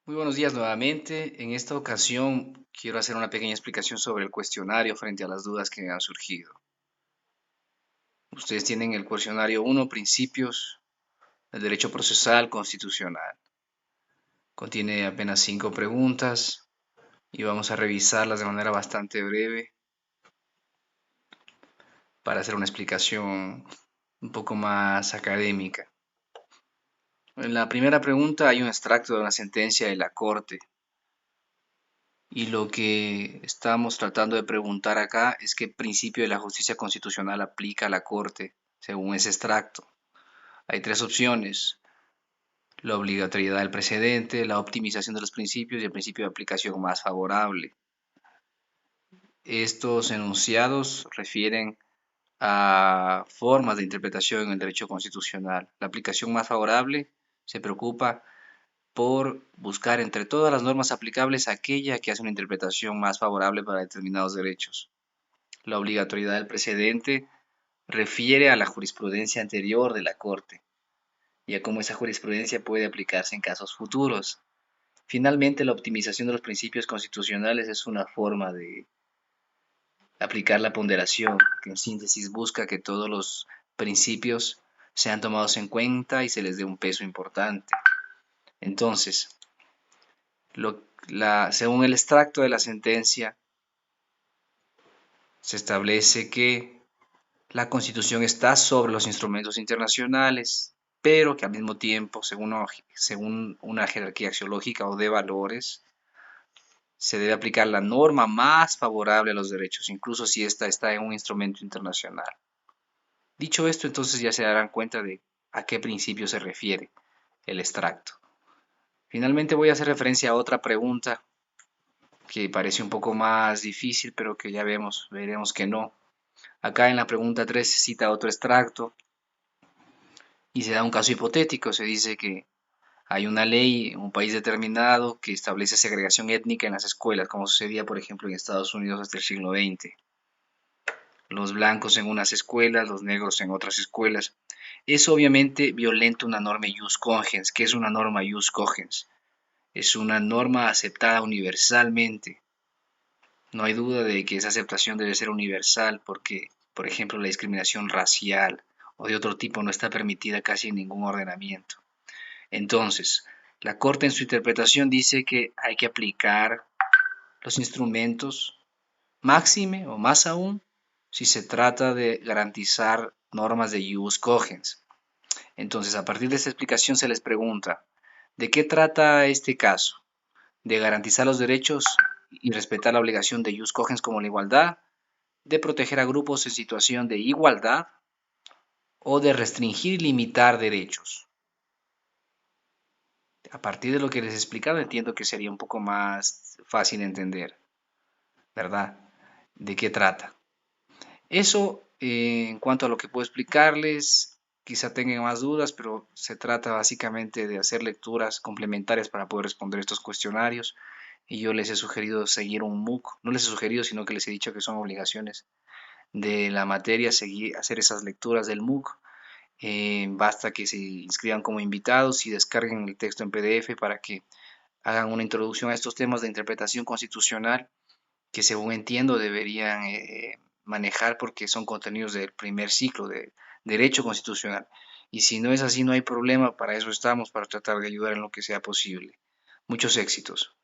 Muy buenos días nuevamente. En esta ocasión quiero hacer una pequeña explicación sobre el cuestionario frente a las dudas que han surgido. Ustedes tienen el cuestionario 1, Principios del Derecho Procesal Constitucional. Contiene apenas 5 preguntas y vamos a revisarlas de manera bastante breve para hacer una explicación un poco más académica. En la primera pregunta hay un extracto de una sentencia de la Corte. Y lo que estamos tratando de preguntar acá es qué principio de la justicia constitucional aplica a la Corte según ese extracto. Hay tres opciones: la obligatoriedad del precedente, la optimización de los principios y el principio de aplicación más favorable. Estos enunciados refieren a formas de interpretación en el derecho constitucional. La aplicación más favorable se preocupa por buscar entre todas las normas aplicables aquella que hace una interpretación más favorable para determinados derechos. La obligatoriedad del precedente refiere a la jurisprudencia anterior de la Corte y a cómo esa jurisprudencia puede aplicarse en casos futuros. Finalmente, la optimización de los principios constitucionales es una forma de aplicar la ponderación, que en síntesis busca que todos los principios sean tomados en cuenta y se les dé un peso importante. Entonces, según el extracto de la sentencia, se establece que la Constitución está sobre los instrumentos internacionales, pero que al mismo tiempo, según una jerarquía axiológica o de valores, se debe aplicar la norma más favorable a los derechos, incluso si ésta está en un instrumento internacional. Dicho esto, entonces ya se darán cuenta de a qué principio se refiere el extracto. Finalmente voy a hacer referencia a otra pregunta que parece un poco más difícil, pero que ya veremos que no. Acá en la pregunta 3 se cita otro extracto y se da un caso hipotético. Se dice que hay una ley en un país determinado que establece segregación étnica en las escuelas, como sucedía, por ejemplo, en Estados Unidos hasta el siglo XX. Los blancos en unas escuelas, los negros en otras escuelas. Eso obviamente violenta una norma jus cogens. ¿Qué es una norma jus cogens? Es una norma aceptada universalmente. No hay duda de que esa aceptación debe ser universal porque, por ejemplo, la discriminación racial o de otro tipo no está permitida casi en ningún ordenamiento. Entonces, la Corte en su interpretación dice que hay que aplicar los instrumentos máxime o más aún si se trata de garantizar normas de jus cogens. Entonces, a partir de esta explicación se les pregunta, ¿de qué trata este caso? ¿De garantizar los derechos y respetar la obligación de jus cogens como la igualdad? ¿De proteger a grupos en situación de igualdad? ¿O de restringir y limitar derechos? A partir de lo que les he explicado, entiendo que sería un poco más fácil entender, ¿verdad? ¿De qué trata? Eso, en cuanto a lo que puedo explicarles, quizá tengan más dudas, pero se trata básicamente de hacer lecturas complementarias para poder responder estos cuestionarios. Y yo les he sugerido seguir un MOOC, no les he sugerido, sino que les he dicho que son obligaciones de la materia seguir, hacer esas lecturas del MOOC. Basta que se inscriban como invitados y descarguen el texto en PDF para que hagan una introducción a estos temas de interpretación constitucional que, según entiendo, deberían manejar porque son contenidos del primer ciclo de Derecho Constitucional. Y si no es así, no hay problema, para eso estamos, para tratar de ayudar en lo que sea posible. Muchos éxitos.